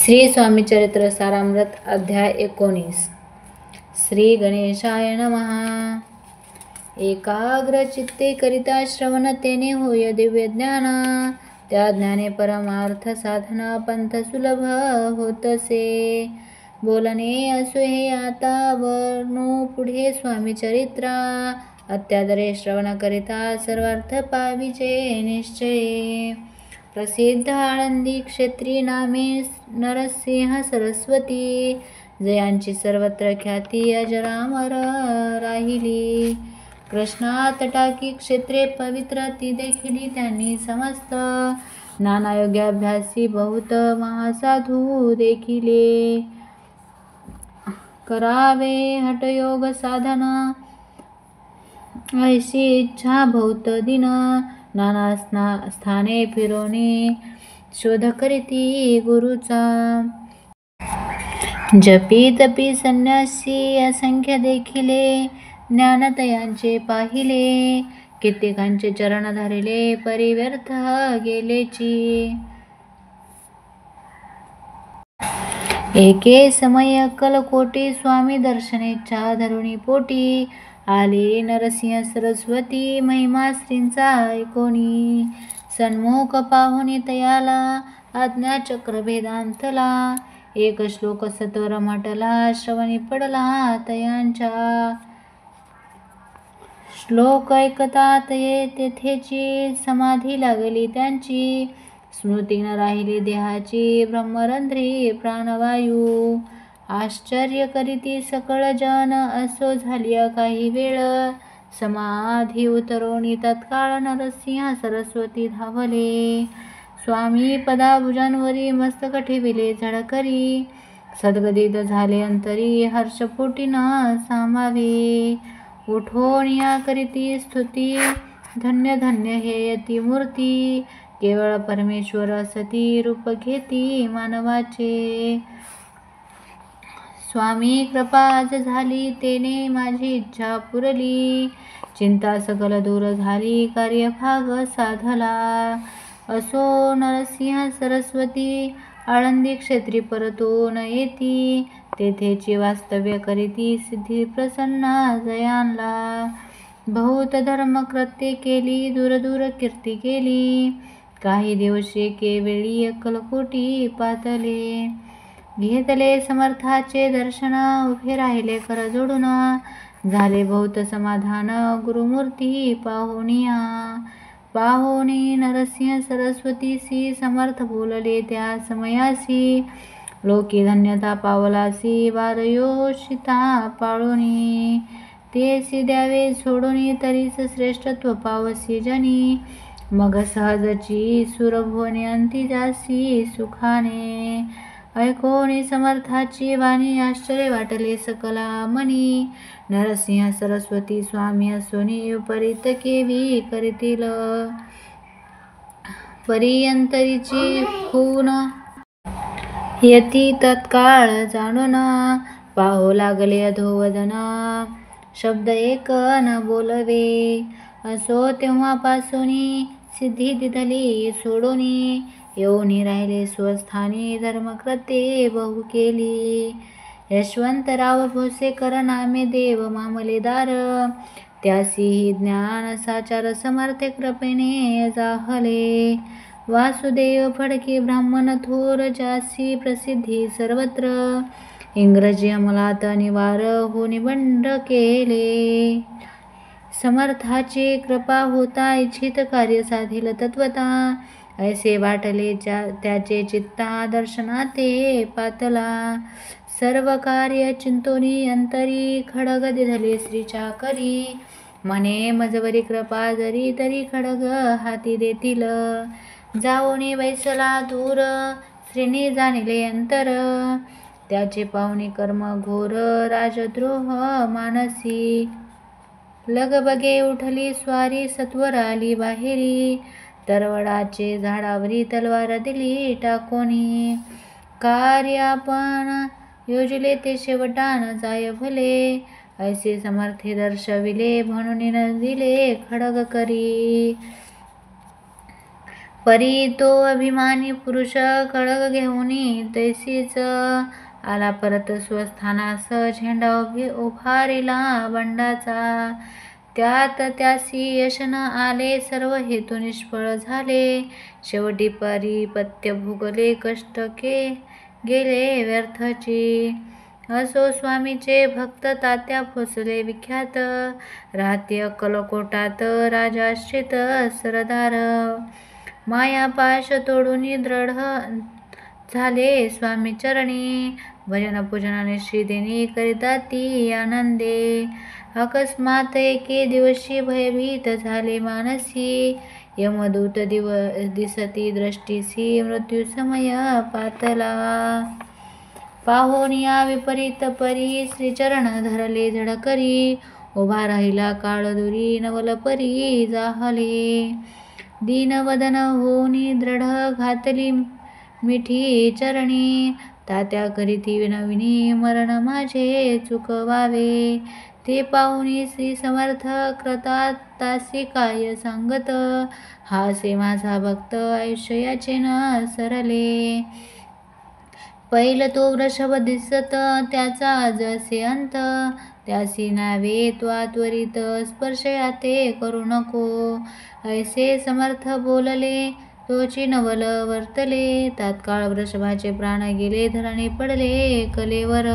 श्री स्वामी चरित्र सारामृत अध्याय 19. श्री गणेशाय नमः. एकाग्र चित्ते करिता श्रवण तेने होय दिव्य ज्ञान. त्या ज्ञाने परमार्थ साधना पंथ सुलभ होतसे. बोलणे असो हे आता वर्णो पुढे स्वामी चरित्रा. अत्यादरे श्रवण करिता सर्वार्थ पाविचे निश्चय. प्रसिद्ध आळंदी क्षेत्री नामे नरसिंह सरस्वती. जयांची सर्वत्र ख्याती अजरामर राहिली. कृष्णा तटाकी क्षेत्रे पवित्र ती देखिली त्यांनी समस्त. नाना योग्याभ्यासी बहुत महासाधू देखिले. करावे हठयोग साधन ऐशी इच्छा बहुत दिन. नाना स्थाने फिरोनी शोध करीती गुरुचा. जपी तपी संन्यासी असंख्य देखिले. ज्ञानतयांचे पाहिले. कित्येकांचे चरण धरिले परिव्यर्थ गेलेची. एके समय अक्कलकोटी स्वामी दर्शनेच्छा धरुणी पोटी. आली नरसिंह सरस्वती महिमा श्रींचा ऐकोनी. सन्मुख पाहुनी तयाला आज्ञाचक्र भेदांतला. एक श्लोक सत्वर म्हटला श्रवणी पडला तयांच्या. श्लोक ऐकता तये तेथेची समाधी लागली त्यांची. स्मृती न राहिली देहाची ब्रह्मरंध्री प्राणवायू. आश्चर्य करीती सकळ जन असो झाली काही वेळ. समाधी उतरोनी तत्काळ नरसिंह सरस्वती धावले. स्वामी पदाभुजांवरी मस्तक ठेविले झळकरी. सद्गदित झाले अंतरी हर्षपोटी न सामावे. उठोनिया करीती स्तुती धन्य धन्य हे यती मूर्ती. केवळ परमेश्वर असती रूप घेती मानवाचे. स्वामी कृपा आज झाली तेने माझी इच्छा पुरली. चिंता सकल दूर झाली कार्यभाग साधला. असो नरसिंह सरस्वती आळंदी क्षेत्री परतून येती. तेथेची वास्तव्य करीती सिद्धी प्रसन्न जयांला. बहुत धर्म कृत्ये केली दूर दूर कीर्ती केली. काही दिवशी केवेळी अक्कलकोटी पातले. घेतले समर्थाचे दर्शन उभे राहिले कर जोडून. झाले बहुत समाधान गुरुमूर्ती पाहुनिया. पाहुनी नरसिंह सरस्वतीसी समर्थ बोलले त्या समयासी. लोकी धन्यता पावलासी वारयोषिता पाळोनी. तेसी द्यावे सोडून तरीच श्रेष्ठत्व पावसी जनी. मग सहजची सुरभोनी अंती जासी सुखाने. ऐकोनी समर्थाची वाणी आश्चर्य वाटले सकला मनी. नरसिंह सरस्वती स्वामी असोनी उपरीत केवी करीतील. परियंतरीची खून यती तत्काळ जाणून. पाहू लागले अधोवदन शब्द एक न बोलवे. असो तेव्हापासूनी सिद्धी दिधली सोडूनी. येऊनी राहिले स्वस्थानी धर्मकृत्ये बहु केली. यशवंतराव भोसेकर नामे देव मामलेदार. त्यासीही ज्ञान साचार समर्थे कृपेने जाहले. वासुदेव फडके ब्राह्मण थोर जासी प्रसिद्धी सर्वत्र. इंग्रजी अंमलात निवार हो निबंध केले. समर्थाची कृपा होता इच्छित कार्य साधिल तत्वता. ऐसे वाटले त्याचे चित्ता दर्शनाते पातला. सर्व कार्य चिंतोनी अंतरी खडग दिधले श्रीच्या करी. म्हणे मजवरी कृपा जरी तरी खडग हाती देतील. जाऊनी वैसला दूर श्रीनी जाणिले अंतर. त्याचे पाहुणे कर्म घोर राजद्रोह मानसी. लगबगे उठली स्वारी सत्वर आली बाहेरी. तरवडाचे झाडावरी तलवार दिली टाकोनी. कार्य आपण योजले ते शेवटान जाय भले. ऐसे समर्थे दर्शविले म्हणून न दिले खडग करी. परी तो अभिमानी पुरुष खड्ग घेऊनी तैसीच आला परत स्वस्थानास झेंडा उभारिला बंडाचा. त्यात त्यासी यश न आले सर्व हेतू निष्फळ झाले. शेवटी परिपत्य भोगले कष्ट गेले व्यर्थची. असो स्वामीचे भक्त तात्या भोसले विख्यात. राहते अक्कलकोटात राजाश्रित सरदार. मायापाश तोडून दृढ झाले स्वामी चरणी. भजन पूजनाने श्रीदेनी करिता ती आनंदे. अकस्मात एके दिवशी भयभीत झाले मानसी. यमदूत दिसती दृष्टीसी मृत्यू समय पातला. पाहून या विपरीत परी श्रीचरण धरले झडकरी. उभा राहिला काळदुरी नवल परी जाहले. दीनवदन होनी दृढ घातली मिठी चरणी. तात्या करीती विनविनी मरण माझे चुकवावे. ते पाहुनी श्री समर्थ कृतात तासी काय सांगत. हासे माझा भक्त आयुष्य याचे न सरले. पैल तो वृषभ दिसत त्याचा जसे अंत. त्यासी नावे त्वरित स्पर्श याते करू नको. ऐसे समर्थ बोलले तोची नवल वर्तले. तात्काळ वृषभाचे प्राण गेले धरणी पडले कलेवर.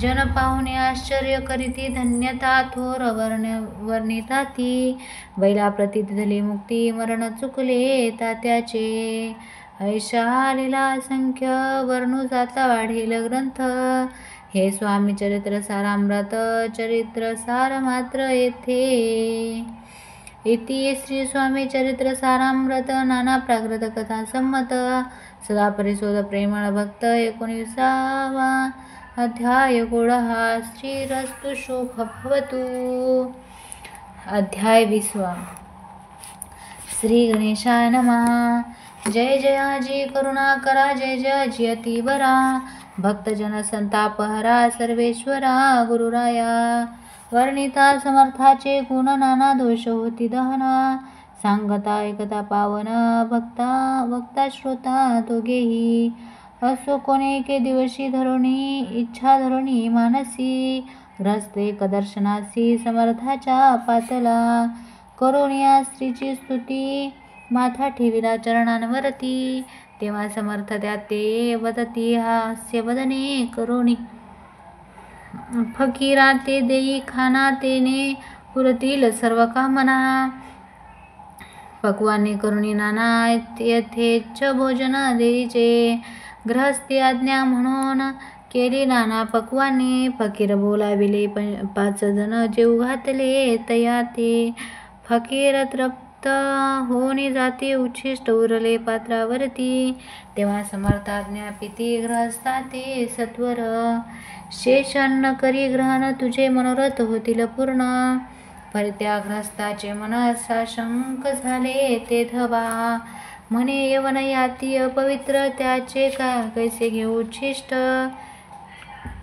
जन पाहुणे आश्चर्य करीती धन्यता थोर वर्णिता ती. बैला प्रतीत झाली मुक्ती मरण चुकले तात्याचे. ऐशा लीला असंख्य वर्णू जाता वाढेल ग्रंथ. हे स्वामी चरित्र सारामृत चरित्र सार मात्र येथे. इति श्री स्वामी चरित्र सारामृत नाना प्राकृत कथा संमत. सदा परिशोध प्रेमळ भक्त 19वा अध्याय गोडहा श्रीरस्तु शोभ भवतु. अध्याय 20. श्री गणेशाय नमः. जय जयाजी करुणा करा जय जयाजी अतिवरा. भक्तजन संतापहरा सर्वेश्वरा गुरुराया. वर्णिता समर्थाचे गुण नाना दोष होती दहना. सांगता ऐकता पावन भक्ता श्रोता दोघेही. असो कोणे एके दिवशी धरुणी इच्छा धरुणी मानसी. ग्रहस्थे कदर्शनासी समर्थाच्या पातला. करुणिया स्त्रीची स्तुती माथा ठेविला चरणांवरती. तेव्हा समर्थ त्यात ते वदती हास्य वदने करुणी. फकीरा ते देई खाना तेने पुरतील सर्व कामना. पक्वाने करुणी नाना यथेच्छ भोजन देईचे. ग्रहस्थी आज्ञा म्हणून केली नाना पक्वाने. फकीर बोलाविले 5 जण जेऊ घातले तया ते. फकीर तृप्त होनी जाती उच्छिष्ट उरले पात्रावरती. तेव्हा समर्थाज्ञा पिती ग्रहस्था ते सत्वर. शेष अन्न करी ग्रहण तुझे मनोरथ होतील पूर्ण. परित्याग्रस्ताचे मन साशंक झाले ते धबा. म्हणे यवन याती अपवित्र त्याचे कैसे घेऊ उच्छिष्ट.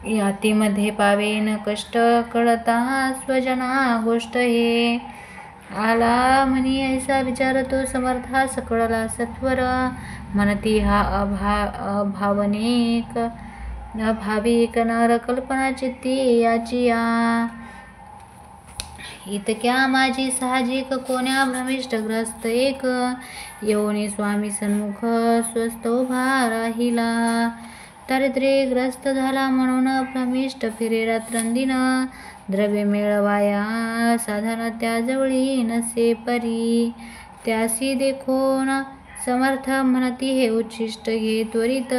यातीमध्ये पावेन कष्ट कळता स्वजना गोष्ट हे. आला म्हणी ऐसा विचार तो समर्था सकळला सत्वर. म्हणती हा अभाविक नर कल्पना चित्ती याची या. इतक्या माझी साहजिक कोण्या भ्रमिष्टग्रस्त एक. येऊनी स्वामी सन्मुख स्वस्थ उभा राहिला. दारिद्र्यग्रस्त झाला म्हणून भ्रमिष्ट फिरे रात्रंदिन. द्रव्य मिळवाया साधन त्याजवळी नसे परी. त्यासी देखून समर्थ म्हणती हे उच्छिष्ट घे त्वरित.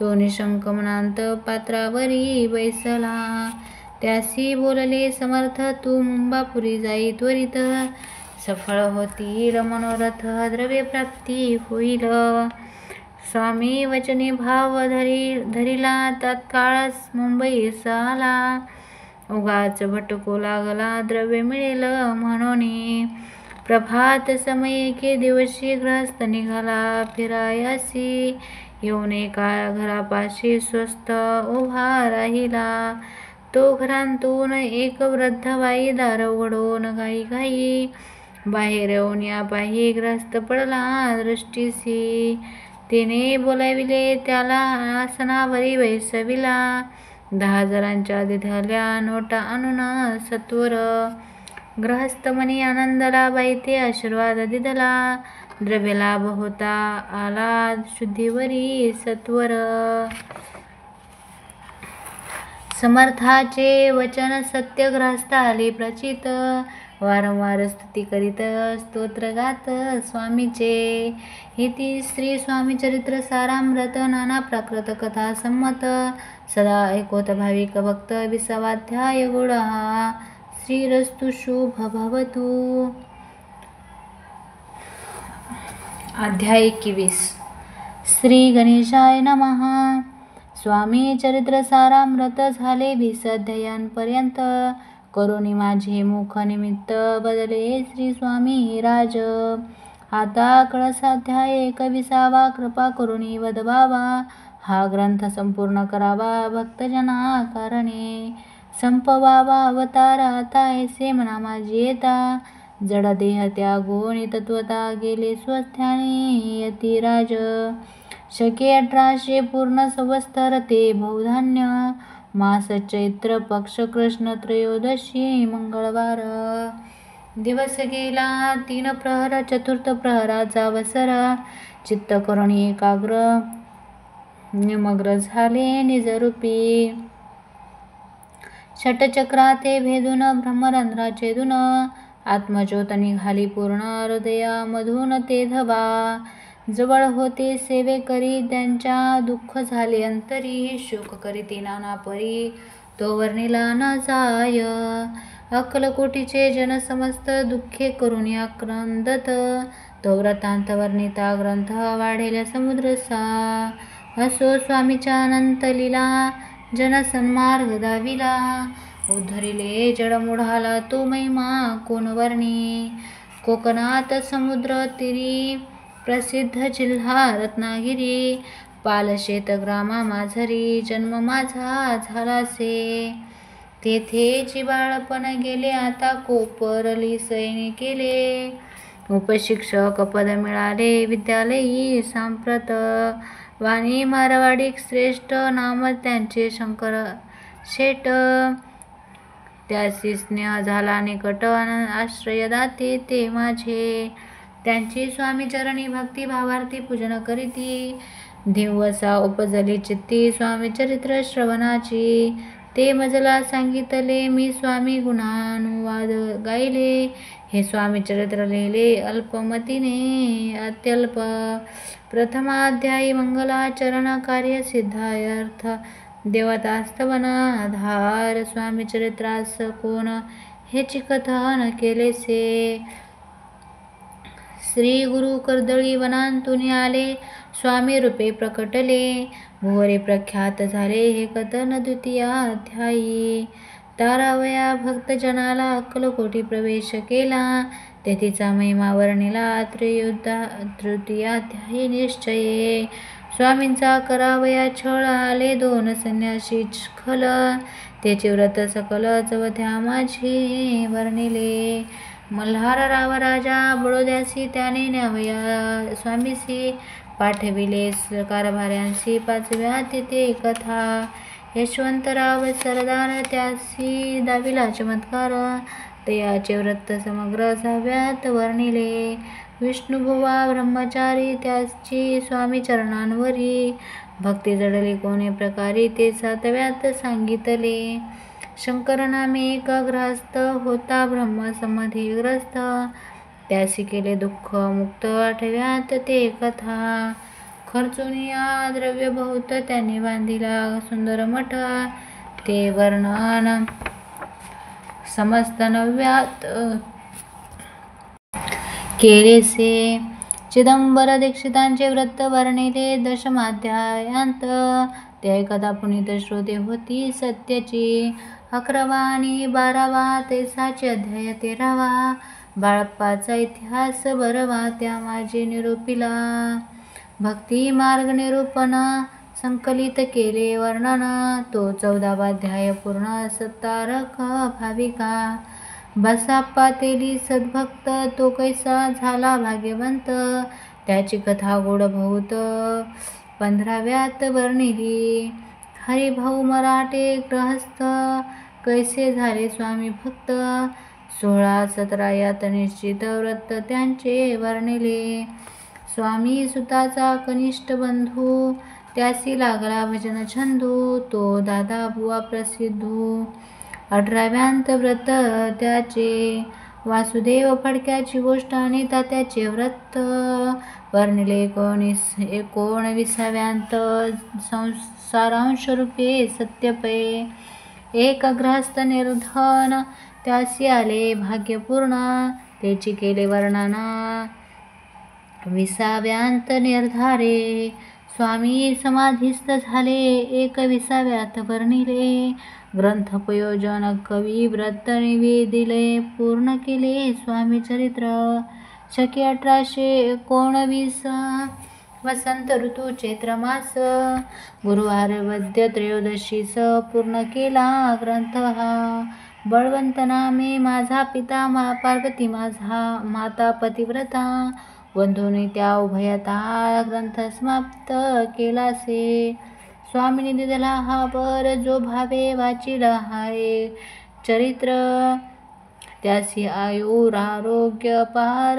तो निशंक मनांत पात्रावरी बैसला. त्यासी बोलले समर्थ तू मुंबापुरी जाई त्वरित. सफळ होतील मनोरथ द्रव्य प्राप्ती होईल. स्वामी वचनी भाव धरिला तात्काळच मुंबईस आला. उगाच भटको लागला द्रव्य मिळेल म्हणून. प्रभात समय एके दिवशी ग्रहस्थ निघाला फिरायासी. येऊन एका घरापाशी स्वस्थ उभा राहिला. तो घरांतून एक वृद्ध बाई दार उघडून घाई बाहेर येऊन या पायी ग्रस्त पडला दृष्टीसी. तिने बोलाविले त्याला आसनावरी बैसविला. 10,000च्या दिधल्या नोटा आणून सत्वर. ग्रहस्थ मनी आनंदला बाई ते आशीर्वाद दिधला. द्रव्य लाभ होता आला शुद्धीवरी सत्वर. समर्थाचे वचन सत्य ग्रहस्थ आले प्रचित. वारंवार स्तुती करीत स्तोत्र गात स्वामीचे. इति श्री स्वामी चरित्र सारामृत नाना प्राकृत कथा संमत. सदा ऐकोत भाविक भक्त 20वाध्याय गुढा. श्रीरस्तु शुभ भवतु. अध्याय 21. श्री गणेशाय नमः. स्वामी चरित्र सारामृत झाले 20 अध्यायांपर्यंत. करुणी माझे मुख निमित्त बदले श्री स्वामी राज. आता कळसाध्याय 21वा. कृपा करुणी वदवावा. हा ग्रंथ संपूर्ण करावा भक्तजना कारणे. संपवावा अवतार आता ऐसे मना माझी येता. जड देह त्यागोनी तत्वता गेले स्वस्थानी यतिराज. शके 1800 पूर्ण संवत्सर ते बहुधान्य. मास चैत्र पक्ष कृष्ण त्रयोदशी मंगळवार. दिवस गेला 3 प्रहर. चतुर्थ प्रहराचा अवसर. चित्त करुणी एकाग्र निमग्न झाले निजरूपी. षटचक्राते भेदून ब्रह्मरंध्रा छेदून. आत्मज्योत निघाली पूर्ण हृदयामधून ते धवा. जवळ होते सेवे करी त्यांच्या दुःख झाले अंतरी. शोक करीती नाना परी तो वर्णिला न जाय. अक्कलकोटीचे जन समस्त दुःखे करून आक्रंदत. तो व्रतांत वर्णिता ग्रंथ वाढेला समुद्रसा. असो स्वामीच्या अनंत लीला जन सन्मार्ग दाविला. उद्धरिले जडमुढाला तो महिमा कोण वर्णी. कोकणात समुद्र तीरी प्रसिद्ध जिल्हा रत्नागिरी. पालशेत ग्रामा माझरी जन्म माझा झालासे. तेथे जिबाळपण गेले आता कोपरली सैनी केले. उपशिक्षक पद मिळाले विद्यालयी सांप्रत. वाणी मारवाडी श्रेष्ठ नाम त्यांचे शंकर शेट. त्यासी स्नेह झाला निकट आश्रय दाते ते माझे. त्यांची स्वामी चरणी भक्ती भावार्थी पूजन करीती. दिवसा उपजली चित्ती स्वामी चरित्र श्रवणाची. ते मजला सांगितले मी स्वामी गुणानुवाद गायले. हे स्वामी चरित्र लिहिले अल्पमतीने अत्यल्प. प्रथमाध्यायी मंगलाचरण कार्य सिद्धार्थ देवतास्तवन आधार. स्वामी चरित्रास कोण हेची कथन केलेसे. श्री गुरु कर्दळी वनांतून आले स्वामी रूपे प्रकटले. भोरे प्रख्यात झाले हे कथन द्वितीयाध्यायी. तारावया भक्तजनाला अक्कलकोटी प्रवेश केला. तेथीचा महिमा वर्णिला तृतीयाध्यायी निश्चये. स्वामींचा करावया छळ आले 2 संन्यासी खल. त्याचे व्रत सकल चवथ्या माझे वर्णिले. मल्हारराव राजा बडोद्यासी त्याने न्यावया स्वामीसी. पाठविले कारभाऱ्यांशी 5व्या तिथे कथा. यशवंतराव सरदार त्यासी दाविला चमत्कार. तयाचे व्रत समग्र 6व्यात वर्णिले. विष्णुभुवा ब्रह्मचारी त्याची स्वामी चरणांवरी. भक्ती जडली कोणे प्रकारी ते 7व्यात सांगितले. शंकर नामे एक ग्रहस्थ होता ब्रह्मसमाधी ग्रस्त. त्यासी केले दुःख मुक्त 8व्यात ते कथा. खर्चुनिया द्रव्य बहुत त्यांनी बांधिला सुंदर मठ. ते वर्णन समस्त 9व्यात केलेसे. चिदंबर दीक्षितांचे व्रत वर्णिले 10माध्यायांत. ते कथा पुनीत श्रोते होती सत्याची. 11वा आणि 12वा तेसाचे अध्याय 13वा. बाळप्पाचा इतिहास 12वा त्या माझे निरूपिला. भक्ती मार्ग निरूपण संकलित केले वर्णन. तो 14वा अध्याय पूर्ण सत्तारक भाविका. बसाप्पा तेली सद्भक्त, तो कैसा झाला भाग्यवंत. त्याची कथा गोड बहुत 15व्यात वर्णिली. हरिभाऊ मराठे ग्रहस्थ, कैसे झाले स्वामी भक्त. 16-17 यात निश्चित व्रत त्यांचे वर्णिले. स्वामी सुताचा कनिष्ठ बंधू, त्यासी लागला भजन छंदू. तो दादा बुवा प्रसिद्धू, 18व्यांत व्रत त्याचे. वासुदेव फडक्याची गोष्ट आणि तात्याचे व्रत वर्णिले 19व्यांत. सारांश रूपे सत्यपै, एक गृहस्थ निर्धन, त्यासी आले भाग्यपूर्ण. त्याची केले वर्णना 20व्यांत निर्धारे. स्वामी समाधीस्थ झाले 21व्यात वर्णिले. ग्रंथोपयोजन कवी व्रत निवेदिले, पूर्ण केले स्वामी चरित्र. शके 1819, वसंत ऋतू चैत्र मास. गुरुवार वद्य त्रयोदशीस पूर्ण केला ग्रंथ हा. बळवंत नामे माझा पिता, पार्वती माझा माता पतिव्रता. बंधूंनी त्या उभयता ग्रंथ समाप्त केलासे. स्वामींनी दिला हा वर, जो भावे वाचिला हाय चरित्र. त्यासी आयुरारोग्य पार,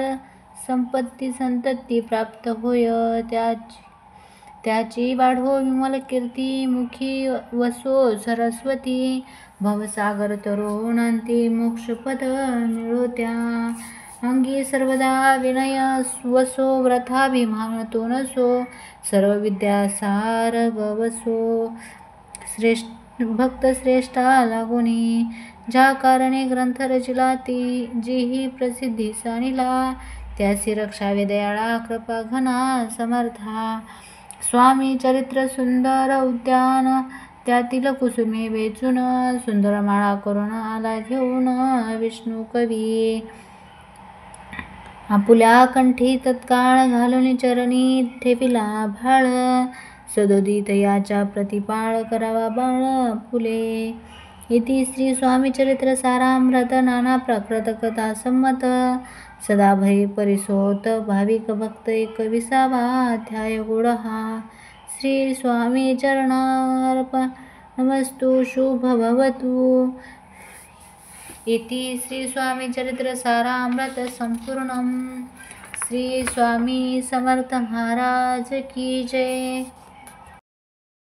संपत्ती संतती प्राप्त होय. त्याची वाढो विमल कीर्ती, मुखी वसो सरस्वती. भवसागर तरुण अंती, मोक्षपद मिळो त्या. अंगी सर्वदा विनय वसो, व्रताभिमान तो नसो. सर्व विद्यासार गवसो, भक्त श्रेष्ठा लागुनी. ज्या कारणे ग्रंथ रचिला, ती जीही प्रसिद्धी सानिला. त्यासी रक्षावे दयाळा कृपा घना समर्था. स्वामी चरित्र सुंदर उद्यान, त्यातील कुसुमे वेचून. सुंदर माळा करून आला घेऊन विष्णू कवी. आपुल्या कंठी तत्काळ घालून चरणी ठेविला भाळ. सदोदित याच्या प्रतिपाळ करावा बाळ फुले. इति श्री स्वामी चरित्र सारामृत, नाना प्राकृत कथा संमत. सदाभय परिसोत भाविक भक्त, 21वा अध्याय गोड हा. श्री स्वामी चरणार्पणमस्तु. शुभ भवतु. इति श्री स्वामी चरित्र सारामृत संपूर्णम. श्री स्वामी समर्थ महाराज की जय.